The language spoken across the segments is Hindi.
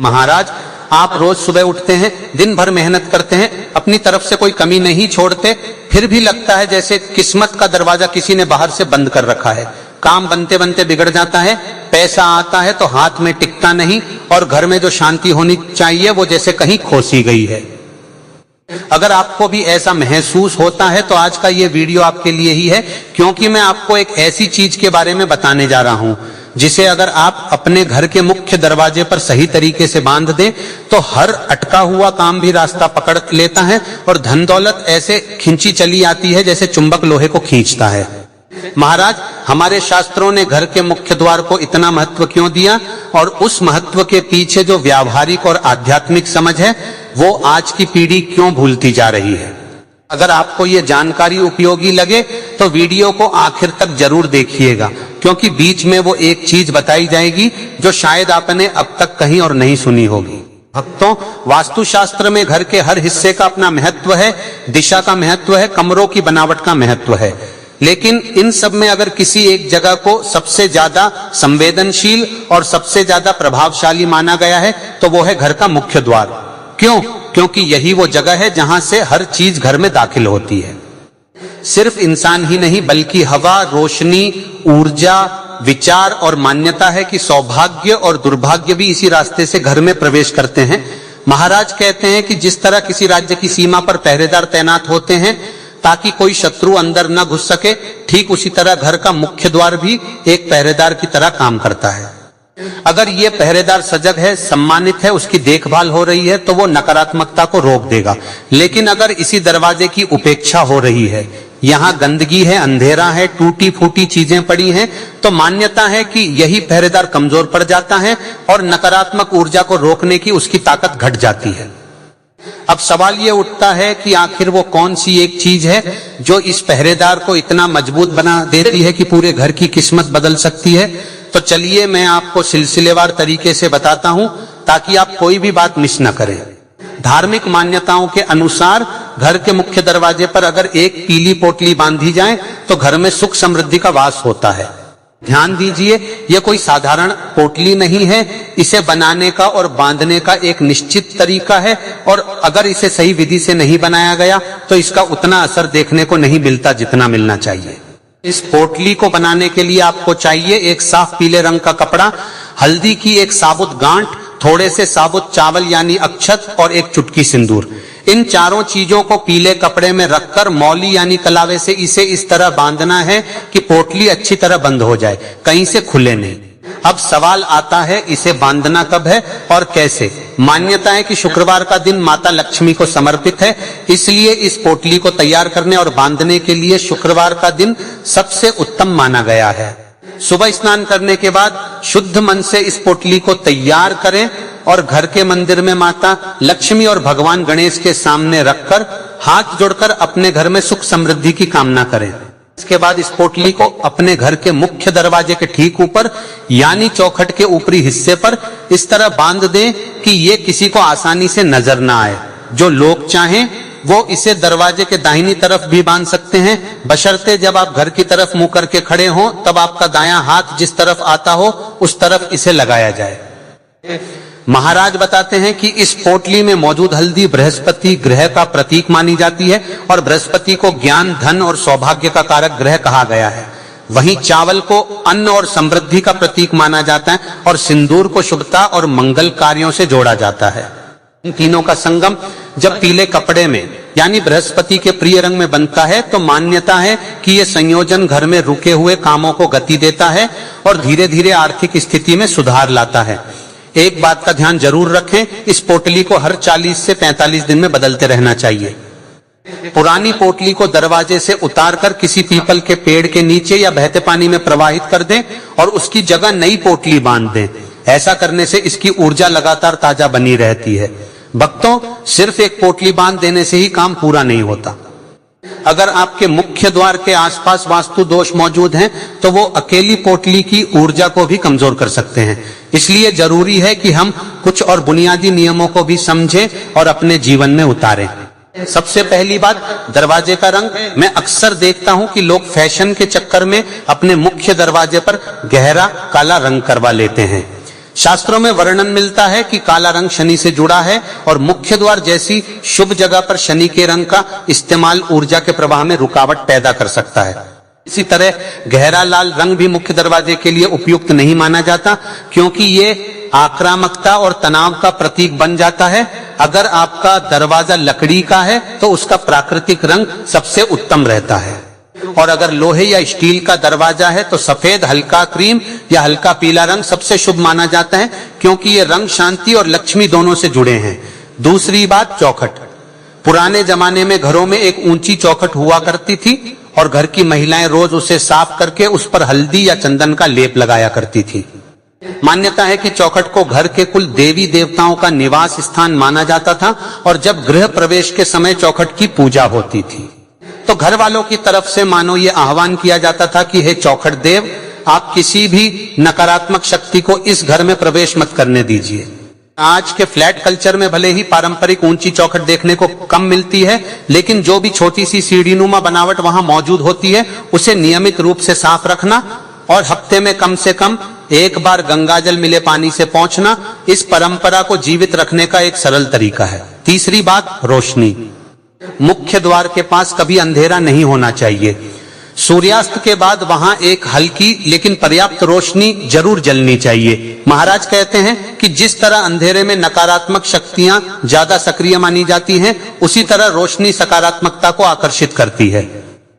महाराज, आप रोज सुबह उठते हैं, दिन भर मेहनत करते हैं, अपनी तरफ से कोई कमी नहीं छोड़ते, फिर भी लगता है जैसे किस्मत का दरवाजा किसी ने बाहर से बंद कर रखा है। काम बनते बनते बिगड़ जाता है, पैसा आता है तो हाथ में टिकता नहीं, और घर में जो शांति होनी चाहिए वो जैसे कहीं खोसी गई है। अगर आपको भी ऐसा महसूस होता है तो आज का ये वीडियो आपके लिए ही है, क्योंकि मैं आपको एक ऐसी चीज के बारे में बताने जा रहा हूं जिसे अगर आप अपने घर के मुख्य दरवाजे पर सही तरीके से बांध दें तो हर अटका हुआ काम भी रास्ता पकड़ लेता है और धन दौलत ऐसे खींची चली आती है जैसे चुंबक लोहे को खींचता है। महाराज, हमारे शास्त्रों ने घर के मुख्य द्वार को इतना महत्व क्यों दिया, और उस महत्व के पीछे जो व्यावहारिक और आध्यात्मिक समझ है वो आज की पीढ़ी क्यों भूलती जा रही है। अगर आपको ये जानकारी उपयोगी लगे तो वीडियो को आखिर तक जरूर देखिएगा, क्योंकि बीच में वो एक चीज बताई जाएगी जो शायद आपने अब तक कहीं और नहीं सुनी होगी। भक्तों, वास्तुशास्त्र में घर के हर हिस्से का अपना महत्व है, दिशा का महत्व है, कमरों की बनावट का महत्व है, लेकिन इन सब में अगर किसी एक जगह को सबसे ज्यादा संवेदनशील और सबसे ज्यादा प्रभावशाली माना गया है तो वो है घर का मुख्य द्वार। क्यों? क्योंकि यही वो जगह है जहां से हर चीज घर में दाखिल होती है। सिर्फ इंसान ही नहीं बल्कि हवा, रोशनी, ऊर्जा, विचार और मान्यता है कि सौभाग्य और दुर्भाग्य भी इसी रास्ते से घर में प्रवेश करते हैं। महाराज कहते हैं कि जिस तरह किसी राज्य की सीमा पर पहरेदार तैनात होते हैं ताकि कोई शत्रु अंदर न घुस सके, ठीक उसी तरह घर का मुख्य द्वार भी एक पहरेदार की तरह काम करता है। अगर ये पहरेदार सजग है, सम्मानित है, उसकी देखभाल हो रही है तो वो नकारात्मकता को रोक देगा। लेकिन अगर इसी दरवाजे की उपेक्षा हो रही है, यहाँ गंदगी है, अंधेरा है, टूटी फूटी चीजें पड़ी हैं, तो मान्यता है कि यही पहरेदार कमजोर पड़ जाता है और नकारात्मक ऊर्जा को रोकने की उसकी ताकत घट जाती है। अब सवाल ये उठता है कि आखिर वो कौन सी एक चीज है जो इस पहरेदार को इतना मजबूत बना देती है कि पूरे घर की किस्मत बदल सकती है। तो चलिए मैं आपको सिलसिलेवार तरीके से बताता हूं ताकि आप कोई भी बात मिस न करें। धार्मिक मान्यताओं के अनुसार घर के मुख्य दरवाजे पर अगर एक पीली पोटली बांधी जाए तो घर में सुख समृद्धि का वास होता है। ध्यान दीजिए, यह कोई साधारण पोटली नहीं है, इसे बनाने का और बांधने का एक निश्चित तरीका है, और अगर इसे सही विधि से नहीं बनाया गया तो इसका उतना असर देखने को नहीं मिलता जितना मिलना चाहिए। इस पोटली को बनाने के लिए आपको चाहिए एक साफ पीले रंग का कपड़ा, हल्दी की एक साबुत गांठ, थोड़े से साबुत चावल यानी अक्षत और एक चुटकी सिंदूर। इन चारों चीजों को पीले कपड़े में रखकर मौली यानी कलावे से इसे इस तरह बांधना है कि पोटली अच्छी तरह बंद हो जाए, कहीं से खुले नहीं। अब सवाल आता है इसे बांधना कब है और कैसे। मान्यता है कि शुक्रवार का दिन माता लक्ष्मी को समर्पित है, इसलिए इस पोटली को तैयार करने और बांधने के लिए शुक्रवार का दिन सबसे उत्तम माना गया है। सुबह स्नान करने के बाद शुद्ध मन से इस पोटली को तैयार करें और घर के मंदिर में माता लक्ष्मी और भगवान गणेश के सामने रखकर हाथ जोड़कर अपने घर में सुख समृद्धि की कामना करें। इसके बाद इस पोटली को अपने घर के मुख्य दरवाजे के ठीक ऊपर यानी चौखट के ऊपरी हिस्से पर इस तरह बांध दें कि ये किसी को आसानी से नजर ना आए। जो लोग चाहें वो इसे दरवाजे के दाहिनी तरफ भी बांध सकते हैं, बशर्ते जब आप घर की तरफ मुंह करके खड़े हों तब आपका दायां हाथ जिस तरफ आता हो उस तरफ इसे लगाया जाए। महाराज बताते हैं कि इस पोटली में मौजूद हल्दी बृहस्पति ग्रह का प्रतीक मानी जाती है और बृहस्पति को ज्ञान, धन और सौभाग्य का कारक ग्रह कहा गया है। वहीं चावल को अन्न और समृद्धि का प्रतीक माना जाता है और सिंदूर को शुभता और मंगल कार्यों से जोड़ा जाता है। इन तीनों का संगम जब पीले कपड़े में यानी बृहस्पति के प्रिय रंग में बनता है तो मान्यता है कि यह संयोजन घर में रुके हुए कामों को गति देता है और धीरे धीरे आर्थिक स्थिति में सुधार लाता है। एक बात का ध्यान जरूर रखें, इस पोटली को हर 40 से 45 दिन में बदलते रहना चाहिए। पुरानी पोटली को दरवाजे से उतारकर किसी पीपल के पेड़ के नीचे या बहते पानी में प्रवाहित कर दें और उसकी जगह नई पोटली बांध दें। ऐसा करने से इसकी ऊर्जा लगातार ताजा बनी रहती है। भक्तों, सिर्फ एक पोटली बांध देने से ही काम पूरा नहीं होता। अगर आपके मुख्य द्वार के आसपास वास्तु दोष मौजूद हैं तो वो अकेली पोटली की ऊर्जा को भी कमजोर कर सकते हैं। इसलिए जरूरी है कि हम कुछ और बुनियादी नियमों को भी समझें और अपने जीवन में उतारें। सबसे पहली बात, दरवाजे का रंग। मैं अक्सर देखता हूं कि लोग फैशन के चक्कर में अपने मुख्य दरवाजे पर गहरा काला रंग करवा लेते हैं। शास्त्रों में वर्णन मिलता है कि काला रंग शनि से जुड़ा है और मुख्य द्वार जैसी शुभ जगह पर शनि के रंग का इस्तेमाल ऊर्जा के प्रवाह में रुकावट पैदा कर सकता है। इसी तरह गहरा लाल रंग भी मुख्य दरवाजे के लिए उपयुक्त नहीं माना जाता, क्योंकि ये आक्रामकता और तनाव का प्रतीक बन जाता है। अगर आपका दरवाजा लकड़ी का है तो उसका प्राकृतिक रंग सबसे उत्तम रहता है, और अगर लोहे या स्टील का दरवाजा है तो सफेद, हल्का क्रीम या हल्का पीला रंग सबसे शुभ माना जाता है, क्योंकि ये रंग शांति और लक्ष्मी दोनों से जुड़े हैं। दूसरी बात, चौखट। पुराने जमाने में घरों में एक ऊंची चौखट हुआ करती थी और घर की महिलाएं रोज उसे साफ करके उस पर हल्दी या चंदन का लेप लगाया करती थी। मान्यता है कि चौखट को घर के कुल देवी देवताओं का निवास स्थान माना जाता था, और जब गृह प्रवेश के समय चौखट की पूजा होती थी तो घर वालों की तरफ से मानो ये आह्वान किया जाता था कि हे चौखट देव, आप किसी भी नकारात्मक शक्ति को इस घर में प्रवेश मत करने दीजिए। आज के फ्लैट कल्चर में भले ही पारंपरिक ऊंची चौखट देखने को कम मिलती है, लेकिन जो भी छोटी सी सीढ़ीनुमा बनावट वहां मौजूद होती है उसे नियमित रूप से साफ रखना और हफ्ते में कम से कम एक बार गंगाजल मिले पानी से पोंछना इस परंपरा को जीवित रखने का एक सरल तरीका है। तीसरी बात, रोशनी। मुख्य द्वार के पास कभी अंधेरा नहीं होना चाहिए। सूर्यास्त के बाद वहां एक हल्की लेकिन पर्याप्त रोशनी जरूर जलनी चाहिए। महाराज कहते हैं कि जिस तरह अंधेरे में नकारात्मक शक्तियां ज्यादा सक्रिय मानी जाती हैं, उसी तरह रोशनी सकारात्मकता को आकर्षित करती है।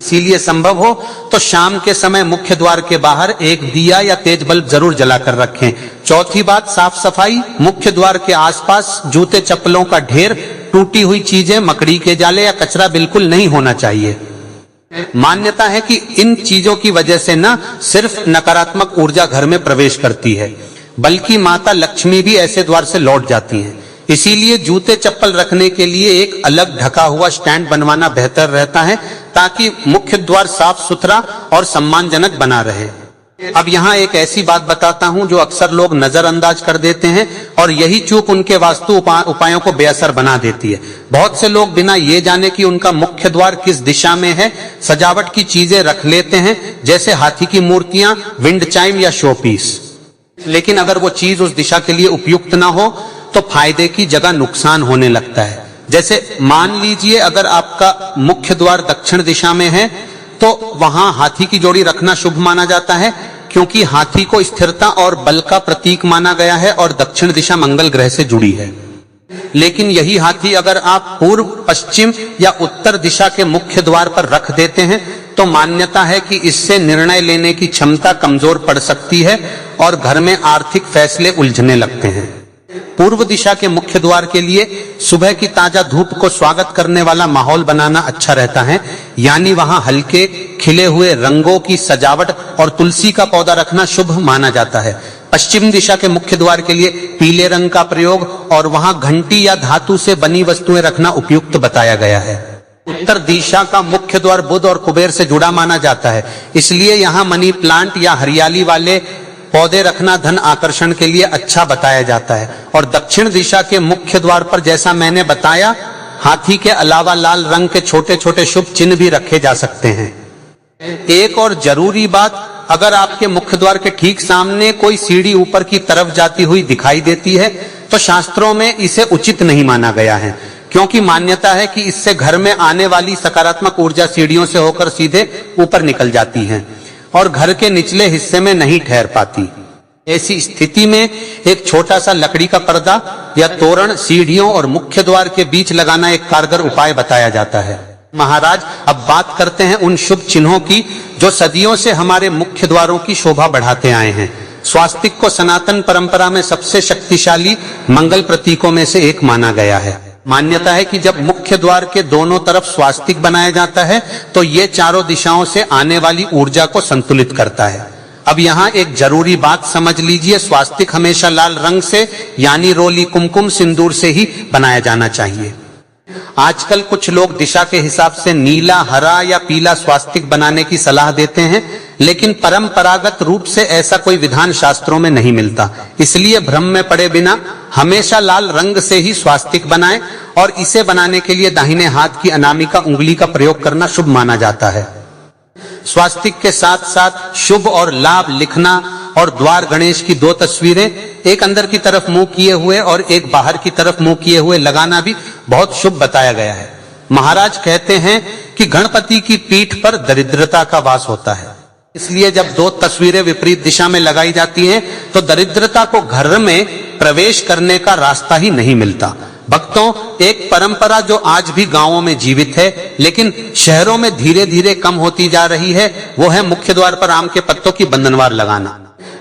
इसीलिए संभव हो तो शाम के समय मुख्य द्वार के बाहर एक दिया या तेज बल्ब जरूर जलाकर रखें। चौथी बात, साफ सफाई। मुख्य द्वार के आसपास जूते चप्पलों का ढेर, टूटी हुई चीजें, मकड़ी के जाले या कचरा बिल्कुल नहीं होना चाहिए। मान्यता है कि इन चीजों की वजह से न सिर्फ नकारात्मक ऊर्जा घर में प्रवेश करती है, बल्कि माता लक्ष्मी भी ऐसे द्वार से लौट जाती हैं। इसीलिए जूते चप्पल रखने के लिए एक अलग ढका हुआ स्टैंड बनवाना बेहतर रहता है, ताकि मुख्य द्वार साफ सुथरा और सम्मानजनक बना रहे। अब यहाँ एक ऐसी बात बताता हूँ जो अक्सर लोग नजरअंदाज कर देते हैं, और यही चूक उनके वास्तु उपायों को बेअसर बना देती है। बहुत से लोग बिना ये जाने कि उनका मुख्य द्वार किस दिशा में है, सजावट की चीजें रख लेते हैं, जैसे हाथी की मूर्तियां, विंड चाइम या शो पीस। लेकिन अगर वो चीज उस दिशा के लिए उपयुक्त ना हो तो फायदे की जगह नुकसान होने लगता है। जैसे मान लीजिए अगर आपका मुख्य द्वार दक्षिण दिशा में है तो वहां हाथी की जोड़ी रखना शुभ माना जाता है, क्योंकि हाथी को स्थिरता और बल का प्रतीक माना गया है और दक्षिण दिशा मंगल ग्रह से जुड़ी है। लेकिन यही हाथी अगर आप पूर्व, पश्चिम या उत्तर दिशा के मुख्य द्वार पर रख देते हैं तो मान्यता है कि इससे निर्णय लेने की क्षमता कमजोर पड़ सकती है और घर में आर्थिक फैसले उलझने लगते हैं। पूर्व दिशा के मुख्य द्वार के लिए सुबह की ताजा धूप को स्वागत करने वाला माहौल बनाना अच्छा रहता है, यानी वहां हल्के खिले हुए रंगों की सजावट और तुलसी का पौधा रखना शुभ माना जाता है। पश्चिम दिशा के मुख्य द्वार के लिए पीले रंग का प्रयोग और वहां घंटी या धातु से बनी वस्तुएं रखना उपयुक्त बताया गया है। उत्तर दिशा का मुख्य द्वार बुध और कुबेर से जुड़ा माना जाता है, इसलिए यहाँ मनी प्लांट या हरियाली वाले पौधे रखना धन आकर्षण के लिए अच्छा बताया जाता है। और दक्षिण दिशा के मुख्य द्वार पर जैसा मैंने बताया, हाथी के अलावा लाल रंग के छोटे छोटे शुभ चिन्ह भी रखे जा सकते हैं। एक और जरूरी बात, अगर आपके मुख्य द्वार के ठीक सामने कोई सीढ़ी ऊपर की तरफ जाती हुई दिखाई देती है तो शास्त्रों में इसे उचित नहीं माना गया है, क्योंकि मान्यता है कि इससे घर में आने वाली सकारात्मक ऊर्जा सीढ़ियों से होकर सीधे ऊपर निकल जाती है और घर के निचले हिस्से में नहीं ठहर पाती। ऐसी स्थिति में एक छोटा सा लकड़ी का पर्दा या तोरण सीढ़ियों और मुख्य द्वार के बीच लगाना एक कारगर उपाय बताया जाता है। महाराज, अब बात करते हैं उन शुभ चिन्हों की जो सदियों से हमारे मुख्य द्वारों की शोभा बढ़ाते आए हैं। स्वास्तिक को सनातन परंपरा में सबसे शक्तिशाली मंगल प्रतीकों में से एक माना गया है। मान्यता है कि जब मुख्य द्वार के दोनों तरफ स्वास्तिक बनाया जाता है तो ये चारों दिशाओं से आने वाली ऊर्जा को संतुलित करता है। अब यहाँ एक जरूरी बात समझ लीजिए, स्वास्तिक हमेशा लाल रंग से यानी रोली, कुमकुम, सिंदूर से ही बनाया जाना चाहिए। आजकल कुछ लोग दिशा के हिसाब से नीला, हरा या पीला स्वास्तिक बनाने की सलाह देते हैं, लेकिन परंपरागत रूप से ऐसा कोई विधान शास्त्रों में नहीं मिलता। इसलिए भ्रम में पड़े बिना हमेशा लाल रंग से ही स्वास्तिक बनाएं और इसे बनाने के लिए दाहिने हाथ की अनामिका उंगली का प्रयोग करना शुभ माना जाता है। स्वास्तिक के साथ साथ शुभ और लाभ लिखना और द्वार गणेश की 2 तस्वीरें, एक अंदर की तरफ मुंह किए हुए और एक बाहर की तरफ मुंह किए हुए लगाना भी बहुत शुभ बताया गया है। महाराज कहते हैं कि गणपति की पीठ पर दरिद्रता का वास होता है, इसलिए जब 2 तस्वीरें विपरीत दिशा में लगाई जाती हैं तो दरिद्रता को घर में प्रवेश करने का रास्ता ही नहीं मिलता। भक्तों, एक परंपरा जो आज भी गांवों में जीवित है लेकिन शहरों में धीरे धीरे कम होती जा रही है, वो है मुख्य द्वार पर आम के पत्तों की बंधनवार लगाना।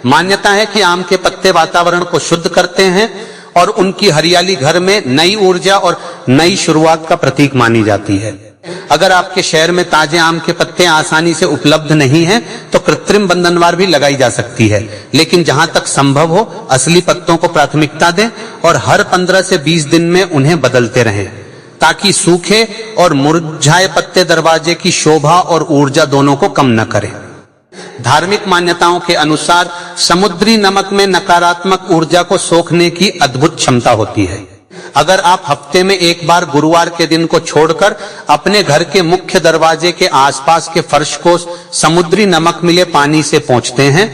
मान्यता है कि आम के पत्ते वातावरण को शुद्ध करते हैं और उनकी हरियाली घर में नई ऊर्जा और नई शुरुआत का प्रतीक मानी जाती है। अगर आपके शहर में ताजे आम के पत्ते आसानी से उपलब्ध नहीं हैं, तो कृत्रिम बंधनवार भी लगाई जा सकती है, लेकिन जहां तक संभव हो असली पत्तों को प्राथमिकता दें और हर 15 से 20 दिन में उन्हें बदलते रहें, ताकि सूखे और मुरझाए पत्ते दरवाजे की शोभा और ऊर्जा दोनों को कम न करें। धार्मिक मान्यताओं के अनुसार समुद्री नमक में नकारात्मक ऊर्जा को सोखने की अद्भुत क्षमता होती है। अगर आप हफ्ते में एक बार गुरुवार के दिन को छोड़कर अपने घर के मुख्य दरवाजे के आसपास के फर्श को समुद्री नमक मिले पानी से पोंछते हैं,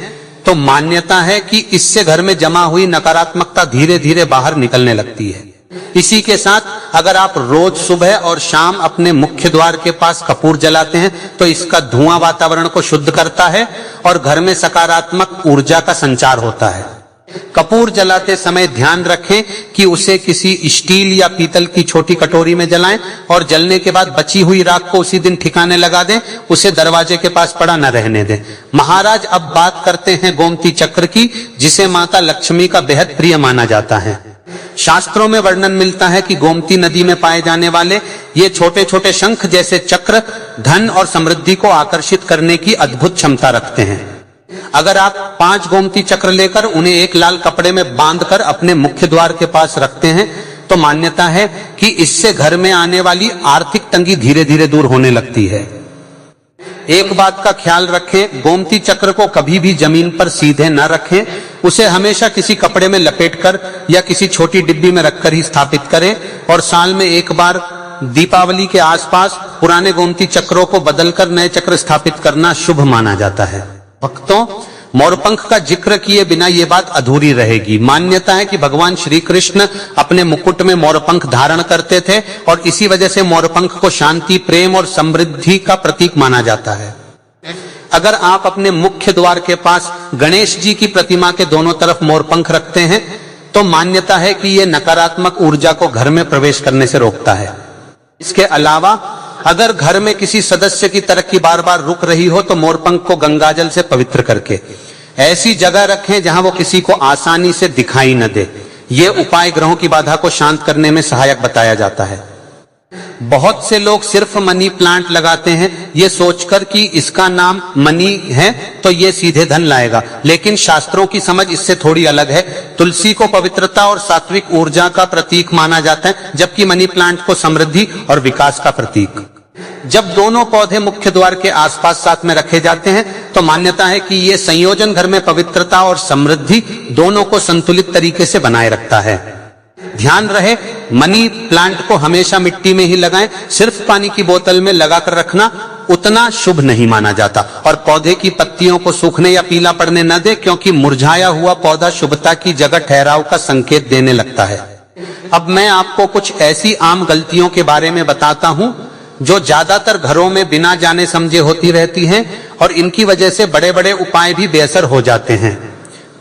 तो मान्यता है कि इससे घर में जमा हुई नकारात्मकता धीरे धीरे बाहर निकलने लगती है। इसी के साथ अगर आप रोज सुबह और शाम अपने मुख्य द्वार के पास कपूर जलाते हैं, तो इसका धुआं वातावरण को शुद्ध करता है और घर में सकारात्मक ऊर्जा का संचार होता है। कपूर जलाते समय ध्यान रखें कि उसे किसी स्टील या पीतल की छोटी कटोरी में जलाएं और जलने के बाद बची हुई राख को उसी दिन ठिकाने लगा दें, उसे दरवाजे के पास पड़ा न रहने दें। महाराज अब बात करते हैं गोमती चक्र की, जिसे माता लक्ष्मी का बेहद प्रिय माना जाता है। शास्त्रों में वर्णन मिलता है कि गोमती नदी में पाए जाने वाले ये छोटे छोटे शंख जैसे चक्र धन और समृद्धि को आकर्षित करने की अद्भुत क्षमता रखते हैं। अगर आप 5 गोमती चक्र लेकर उन्हें एक लाल कपड़े में बांधकर अपने मुख्य द्वार के पास रखते हैं, तो मान्यता है कि इससे घर में आने वाली आर्थिक तंगी धीरे धीरे दूर होने लगती है। एक बात का ख्याल रखें, गोमती चक्र को कभी भी जमीन पर सीधे न रखें, उसे हमेशा किसी कपड़े में लपेटकर या किसी छोटी डिब्बी में रखकर ही स्थापित करें और साल में एक बार दीपावली के आसपास पुराने गोमती चक्रों को बदलकर नए चक्र स्थापित करना शुभ माना जाता है। भक्तों, मोरपंख का जिक्र किए बिना ये बात अधूरी रहेगी। मान्यता है कि भगवान श्री कृष्ण अपने मुकुट में मोरपंख धारण करते थे और इसी वजह से मोरपंख को शांति, प्रेम और समृद्धि का प्रतीक माना जाता है। अगर आप अपने मुख्य द्वार के पास गणेश जी की प्रतिमा के दोनों तरफ मोरपंख रखते हैं, तो मान्यता है कि यह नकारात्मक ऊर्जा को घर में प्रवेश करने से रोकता है। इसके अलावा अगर घर में किसी सदस्य की तरक्की बार बार रुक रही हो, तो मोरपंख को गंगाजल से पवित्र करके ऐसी जगह रखें जहां वो किसी को आसानी से दिखाई न दे। ये उपाय ग्रहों की बाधा को शांत करने में सहायक बताया जाता है। बहुत से लोग सिर्फ मनी प्लांट लगाते हैं ये सोचकर कि इसका नाम मनी है तो ये सीधे धन लाएगा, लेकिन शास्त्रों की समझ इससे थोड़ी अलग है। तुलसी को पवित्रता और सात्विक ऊर्जा का प्रतीक माना जाता है, जबकि मनी प्लांट को समृद्धि और विकास का प्रतीक। जब दोनों पौधे मुख्य द्वार के आसपास साथ में रखे जाते हैं, तो मान्यता है कि ये संयोजन घर में पवित्रता और समृद्धि दोनों को संतुलित तरीके से बनाए रखता है। ध्यान रहे, मनी प्लांट को हमेशा मिट्टी में ही लगाएं, सिर्फ पानी की बोतल में लगाकर रखना उतना शुभ नहीं माना जाता। और पौधे की पत्तियों को सूखने या पीला पड़ने न दे, क्योंकि मुरझाया हुआ पौधा शुभता की जगह ठहराव का संकेत देने लगता है। अब मैं आपको कुछ ऐसी आम गलतियों के बारे में बताता हूं जो ज्यादातर घरों में बिना जाने समझे होती रहती हैं और इनकी वजह से बड़े बड़े उपाय भी बेअसर हो जाते हैं।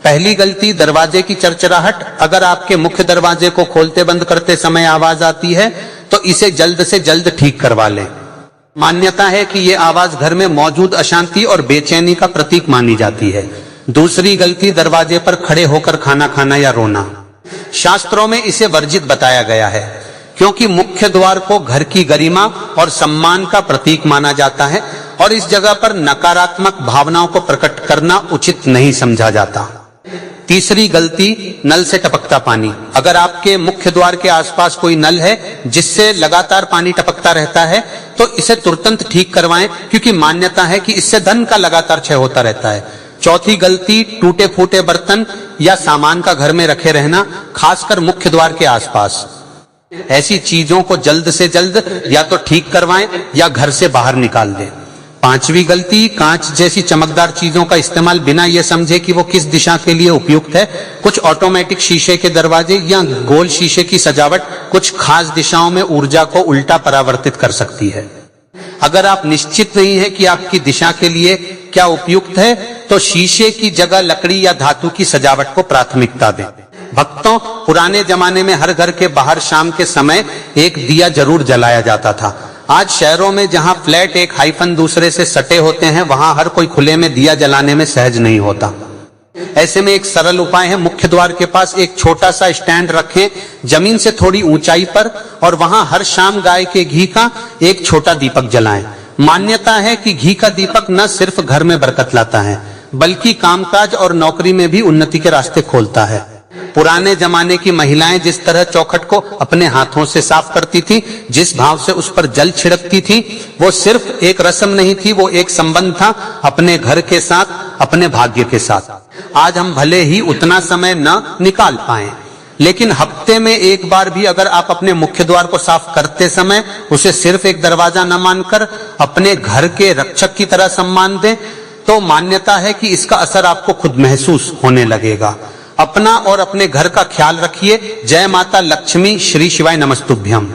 पहली गलती, दरवाजे की चरचराहट। अगर आपके मुख्य दरवाजे को खोलते बंद करते समय आवाज आती है तो इसे जल्द से जल्द ठीक करवा लें। मान्यता है कि ये आवाज घर में मौजूद अशांति और बेचैनी का प्रतीक मानी जाती है। दूसरी गलती, दरवाजे पर खड़े होकर खाना खाना या रोना। शास्त्रों में इसे वर्जित बताया गया है, क्योंकि मुख्य द्वार को घर की गरिमा और सम्मान का प्रतीक माना जाता है और इस जगह पर नकारात्मक भावनाओं को प्रकट करना उचित नहीं समझा जाता। तीसरी गलती, नल से टपकता पानी। अगर आपके मुख्य द्वार के आसपास कोई नल है जिससे लगातार पानी टपकता रहता है, तो इसे तुरंत ठीक करवाएं, क्योंकि मान्यता है कि इससे धन का लगातार क्षय होता रहता है। चौथी गलती, टूटे फूटे बर्तन या सामान का घर में रखे रहना, खासकर मुख्य द्वार के आसपास। ऐसी चीजों को जल्द से जल्द या तो ठीक करवाएं या घर से बाहर निकाल दें। पांचवी गलती, कांच जैसी चमकदार चीजों का इस्तेमाल बिना यह समझे कि वो किस दिशा के लिए उपयुक्त है। कुछ ऑटोमेटिक शीशे के दरवाजे या गोल शीशे की सजावट कुछ खास दिशाओं में ऊर्जा को उल्टा परावर्तित कर सकती है। अगर आप निश्चित नहीं है कि आपकी दिशा के लिए क्या उपयुक्त है, तो शीशे की जगह लकड़ी या धातु की सजावट को प्राथमिकता दें। भक्तों, पुराने जमाने में हर घर के बाहर शाम के समय एक दिया जरूर जलाया जाता था। आज शहरों में जहां फ्लैट एक हाइफन दूसरे से सटे होते हैं, वहां हर कोई खुले में दिया जलाने में सहज नहीं होता। ऐसे में एक सरल उपाय है, मुख्य द्वार के पास एक छोटा सा स्टैंड रखें, जमीन से थोड़ी ऊंचाई पर, और वहां हर शाम गाय के घी का एक छोटा दीपक जलाएं। मान्यता है कि घी का दीपक न सिर्फ घर में बरकत लाता है, बल्कि कामकाज और नौकरी में भी उन्नति के रास्ते खोलता है। पुराने जमाने की महिलाएं जिस तरह चौखट को अपने हाथों से साफ करती थी, जिस भाव से उस पर जल छिड़कती थी, वो सिर्फ एक रस्म नहीं थी, वो एक संबंध था अपने घर के साथ, अपने भाग्य के साथ। आज हम भले ही उतना समय न निकाल पाए, लेकिन हफ्ते में एक बार भी अगर आप अपने मुख्य द्वार को साफ करते समय उसे सिर्फ एक दरवाजा न मानकर अपने घर के रक्षक की तरह सम्मान दें, तो मान्यता है कि इसका असर आपको खुद महसूस होने लगेगा। अपना और अपने घर का ख्याल रखिए। जय माता लक्ष्मी, श्री शिवाय नमस्तुभ्यम।